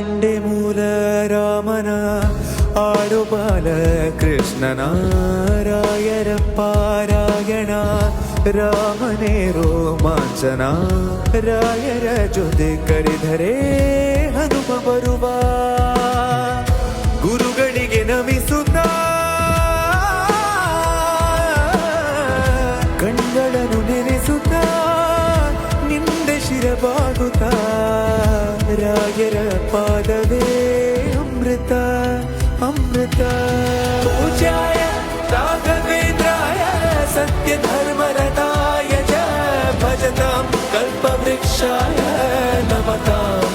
ಂಡೆ ಮೂಲ ರಾಮನ ಆಡು ಬಾಲ ಕೃಷ್ಣನ ರಾಯರ ಪಾರಾಯಣ ರಾಮನೇ ರೋಮಾಂಚನ ರಾಯರ ಜೊತೆ ಕರೆದರೆ ಹನುಮ ಬರುವ ಗುರುಗಳಿಗೆ ನಮಿಸುತ್ತ ಕಣ್ಗಳನ್ನು ನೆನೆಸುತ್ತ ನಿಂದೆ ಶಿರಬಾಗುತ್ತ ರಾಯರ ಪಾದವೇ ಅಮೃತ ಅಮೃತ ಪೂಜ್ಯಾಯ ರಾಘವೇಂದ್ರಾಯ ಸತ್ಯ ಧರ್ಮರತಾಯ ಚ ಭಜತಾಂ ಕಲ್ಪವೃಕ್ಷಾಯ ನಮತಾಂ